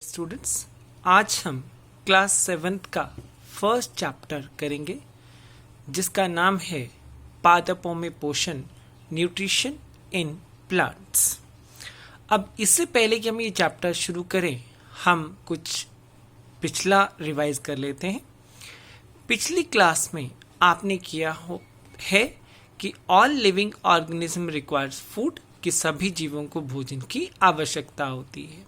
Students, आज हम class 7th का फर्स्ट चैप्टर करेंगे जिसका नाम है पादपों में पोषण, न्यूट्रिशन इन प्लांट्स। अब इससे पहले कि हम ये चैप्टर शुरू करें, हम कुछ पिछला रिवाइज कर लेते हैं। पिछली क्लास में आपने किया है कि all living organism requires food, कि सभी जीवों को भोजन की आवश्यकता होती है।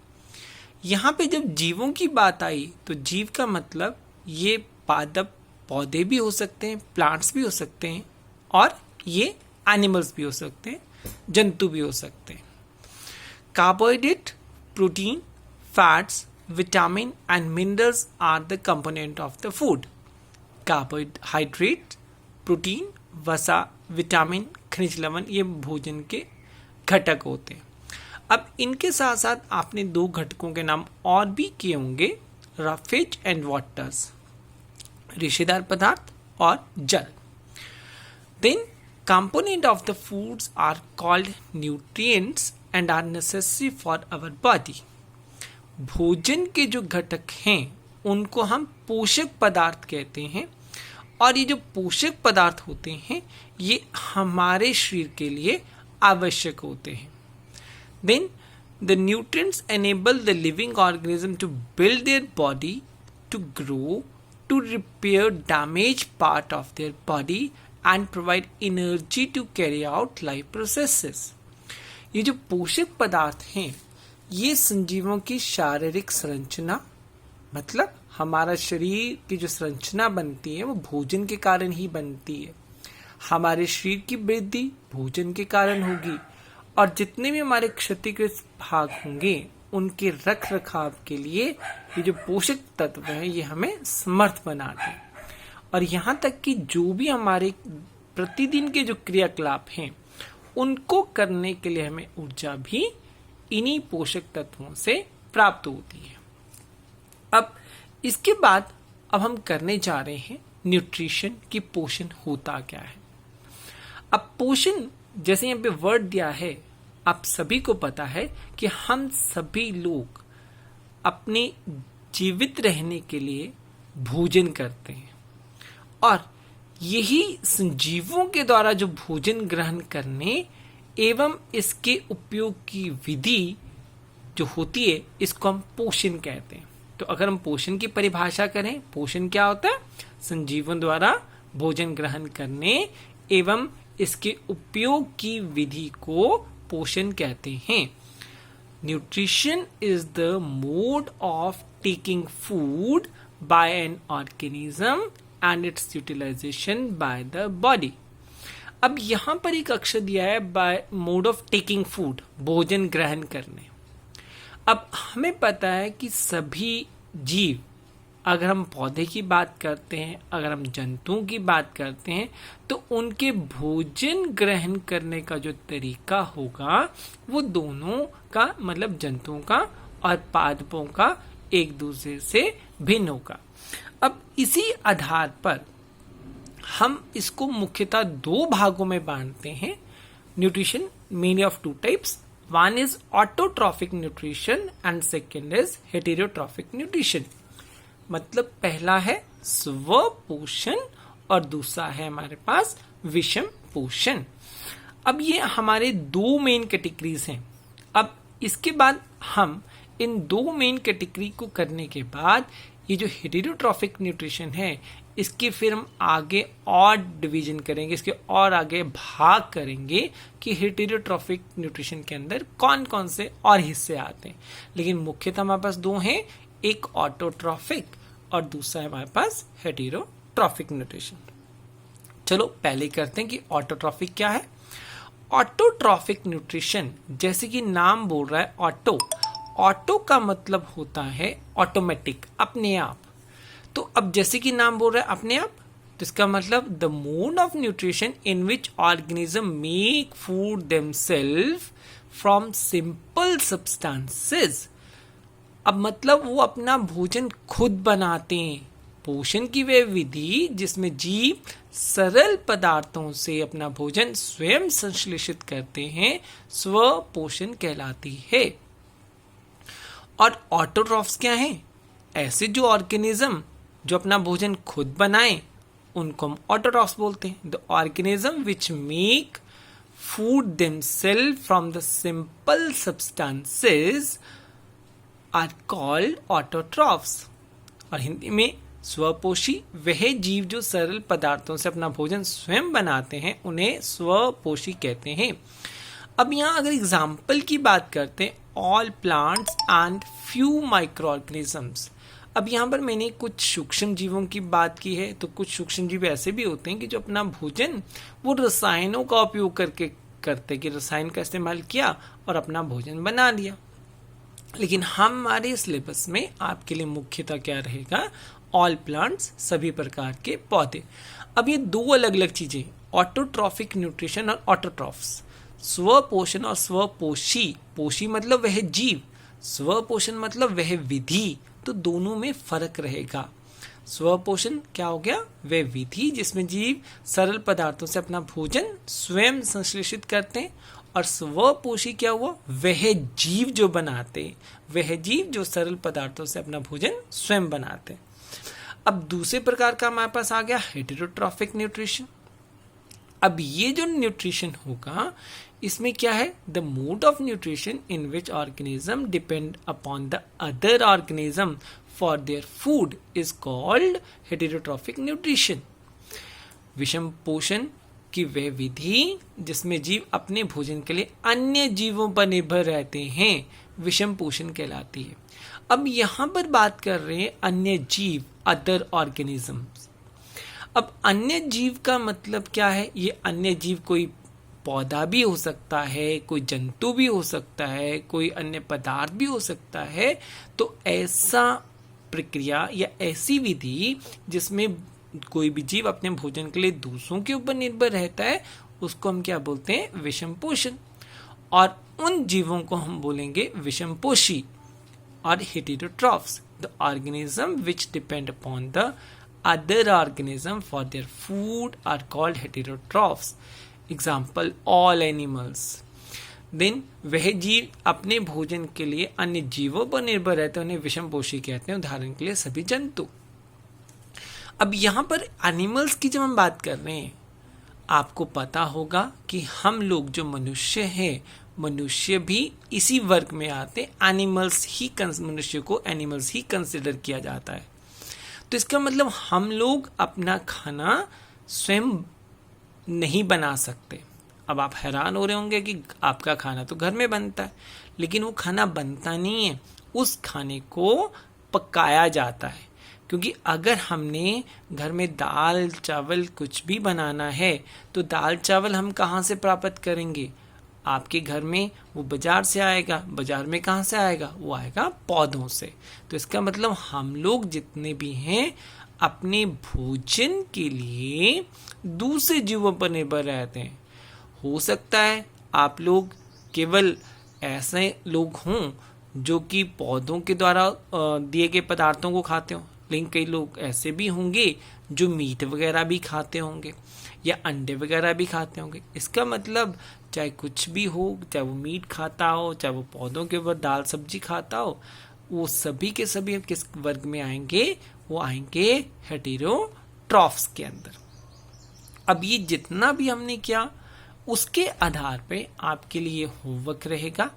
यहाँ पे जब जीवों की बात आई तो जीव का मतलब ये पादप पौधे भी हो सकते हैं, प्लांट्स भी हो सकते हैं और ये एनिमल्स भी हो सकते हैं, जंतु भी हो सकते हैं। Carbohydrate, protein, fats, vitamin and minerals are the component of the food. Carbohydrate, protein, वसा, विटामिन, खनिज लवण ये भोजन के घटक होते हैं। अब इनके साथ साथ आपने दो घटकों के नाम और भी किए होंगे, रफेज एंड वाटर्स, रेशेदार पदार्थ और जल। Then component of the foods are called nutrients and are necessary for our body. भोजन के जो घटक हैं उनको हम पोषक पदार्थ कहते हैं और ये जो पोषक पदार्थ होते हैं ये हमारे शरीर के लिए आवश्यक होते हैं। Then the nutrients enable the living organism to build their body, to grow, to repair damaged part of their body and provide energy to carry out life processes. ये जो पोषक पदार्थ हैं ये संजीवों की शारीरिक संरचना, मतलब हमारा शरीर की जो संरचना बनती है वो भोजन के कारण ही बनती है। हमारे शरीर की वृद्धि भोजन के कारण होगी और जितने भी हमारे क्षतिग्रस्त भाग होंगे उनके रख रखाव के लिए ये जो पोषक तत्व है ये हमें समर्थ बनाते हैं। और यहाँ तक कि जो भी हमारे प्रतिदिन के जो क्रियाकलाप हैं उनको करने के लिए हमें ऊर्जा भी इन्हीं पोषक तत्वों से प्राप्त होती है। अब इसके बाद हम करने जा रहे हैं न्यूट्रिशन की पोषण होता क्या है। अब पोषण जैसे यहाँ पे वर्ड दिया है, आप सभी को पता है कि हम सभी लोग अपने जीवित रहने के लिए भोजन करते हैं और यही संजीवों के द्वारा जो भोजन ग्रहण करने एवं इसके उपयोग की विधि जो होती है इसको हम पोषण कहते हैं। तो अगर हम पोषण की परिभाषा करें, पोषण क्या होता है? संजीवों द्वारा भोजन ग्रहण करने एवं इसके उपयोग की विधि को पोषण कहते हैं। Nutrition is the mode of taking food by an organism and its utilisation by the body. अब यहां पर एक अक्षर दिया है by mode of taking food, भोजन ग्रहण करने। अब हमें पता है कि सभी जीव, अगर हम पौधे की बात करते हैं, अगर हम जंतुओं की बात करते हैं तो उनके भोजन ग्रहण करने का जो तरीका होगा वो दोनों का, मतलब जंतुओं का और पादपों का एक दूसरे से भिन्न होगा। अब इसी आधार पर हम इसको मुख्यतः दो भागों में बांटते हैं। Nutrition mainly of two types, one is autotrophic nutrition and second is heterotrophic nutrition. मतलब पहला है स्व पोषण और दूसरा है हमारे पास विषम पोषण। अब ये हमारे दो मेन कैटेगरीज हैं। अब इसके बाद हम इन दो मेन कैटेगरी को करने के बाद ये जो हेटेरोट्रॉफिक न्यूट्रिशन है इसके फिर हम आगे और डिवीजन करेंगे, इसके और आगे भाग करेंगे कि हेटेरोट्रॉफिक न्यूट्रिशन के अंदर कौन कौन से और हिस्से आते हैं। लेकिन मुख्यतः हमारे पास दो हैं, एक ऑटोट्रॉफिक और दूसरा है हमारे पास हेटेरोट्रॉफिक न्यूट्रिशन। चलो पहले करते हैं कि ऑटोट्रॉफिक क्या है। ऑटोट्रॉफिक न्यूट्रिशन, जैसे कि नाम बोल रहा है ऑटो, ऑटो का मतलब होता है ऑटोमेटिक, अपने आप। तो अब जैसे कि नाम बोल रहा है अपने आप, तो इसका मतलब the mode of nutrition in which organism make food themselves from simple substances. अब मतलब वो अपना भोजन खुद बनाते हैं। पोषण की वह विधि जिसमें जीव सरल पदार्थों से अपना भोजन स्वयं संश्लेषित करते हैं स्व पोषण कहलाती है। और ऑटोट्रॉफ्स क्या हैं? ऐसे जो ऑर्गेनिज्म जो अपना भोजन खुद बनाए उनको हम ऑटोट्रॉफ्स बोलते हैं। The organism which make food themselves from the simple substances are called autotrophs. और हिंदी में स्वपोषी वह जीव जो सरल पदार्थों से अपना भोजन स्वयं बनाते हैं उन्हें स्वपोषी कहते हैं। अब यहाँ अगर एग्जाम्पल की बात करते हैं, all plants and few micro organisms. अब यहाँ पर मैंने कुछ सूक्ष्म जीवों की बात की है, तो कुछ सूक्ष्म जीव ऐसे भी होते हैं कि जो अपना भोजन वो रसायनों का उपयोग करके करते, कि रसायन का इस्तेमाल किया और अपना भोजन बना लिया। लेकिन हमारे सिलेबस में आपके लिए मुख्यतः क्या रहेगा? ऑल प्लांट्स, सभी प्रकार के पौधे। अब ये दो अलग अलग चीजें, ऑटोट्रॉफिक न्यूट्रिशन और ऑटोट्रॉफ्स, स्वपोषण और स्वपोषी। पोषी मतलब वह जीव, स्वपोषण मतलब वह विधि, तो दोनों में फर्क रहेगा। स्वपोषण क्या हो गया? वह विधि जिसमें जीव सरल पदार्थों से अपना भोजन स्वयं संश्लेषित करते हैं, और स्वपोषी क्या हुआ? वह जीव जो बनाते, वह जीव जो सरल पदार्थों से अपना भोजन स्वयं बनाते। अब दूसरे प्रकार का हमारे पास आ गया हेटेरोट्रॉफिक न्यूट्रिशन। अब ये जो न्यूट्रिशन होगा इसमें क्या है? The mode of nutrition in which organism depend upon the other organism for their food is called heterotrophic nutrition. विषम पोषण की वह विधि जिसमें जीव अपने भोजन के लिए अन्य जीवों पर निर्भर रहते हैं विषम पोषण कहलाती है। अब यहाँ पर बात कर रहे हैं अन्य जीव, अदर ऑर्गेनिजम्स। अब अन्य जीव का मतलब क्या है? ये अन्य जीव कोई पौधा भी हो सकता है, कोई जंतु भी हो सकता है, कोई अन्य पदार्थ भी हो सकता है। तो ऐसा प्रक्रिया या ऐसी विधि जिसमें कोई भी जीव अपने भोजन के लिए दूसरों के ऊपर निर्भर रहता है उसको हम क्या बोलते हैं? विषम पोषण। और उन जीवों को हम बोलेंगे विषम पोषी और heterotrophs, the organism which depend upon the other organism for their food are called heterotrophs. Example all animals. Then वह जीव अपने भोजन के लिए अन्य जीवों पर निर्भर रहते हैं, उन्हें विषम पोषी कहते हैं। उदाहरण के लिए सभी जंतु। अब यहाँ पर एनिमल्स की जब हम बात कर रहे हैं, आपको पता होगा कि हम लोग जो मनुष्य हैं, मनुष्य भी इसी वर्ग में आते, एनिमल्स ही, मनुष्य को एनिमल्स ही कंसिडर किया जाता है। तो इसका मतलब हम लोग अपना खाना स्वयं नहीं बना सकते। अब आप हैरान हो रहे होंगे कि आपका खाना तो घर में बनता है, लेकिन वो खाना बनता नहीं है, उस खाने को पकाया जाता है। क्योंकि अगर हमने घर में दाल चावल कुछ भी बनाना है तो दाल चावल हम कहाँ से प्राप्त करेंगे? आपके घर में वो बाजार से आएगा। बाजार में कहाँ से आएगा? वो आएगा पौधों से। तो इसका मतलब हम लोग जितने भी हैं अपने भोजन के लिए दूसरे जीवों पर निर्भर रहते हैं। हो सकता है आप लोग केवल ऐसे लोग हों जो कि पौधों के द्वारा दिए गए पदार्थों को खाते हों, लेकिन कई लोग ऐसे भी होंगे जो मीट वगैरह भी खाते होंगे या अंडे वगैरह भी खाते होंगे। इसका मतलब चाहे कुछ भी हो, चाहे वो मीट खाता हो, चाहे वो पौधों के ऊपर दाल सब्जी खाता हो, वो सभी के सभी किस वर्ग में आएंगे? वो आएंगे हेटेरोट्रॉफ्स के अंदर। अब ये जितना भी हमने किया उसके आधार पे आपके लिए होमवर्क रहेगा।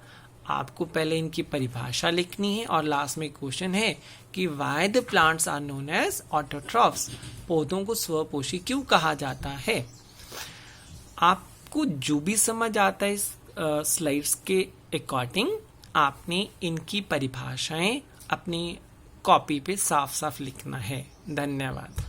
आपको पहले इनकी परिभाषा लिखनी है और लास्ट में क्वेश्चन है कि why the plants are known as autotrophs. पौधों को स्वपोषी क्यों कहा जाता है? आपको जो भी समझ आता है इस स्लाइड्स के अकॉर्डिंग आपने इनकी परिभाषाएं अपनी कॉपी पे साफ साफ लिखना है। धन्यवाद।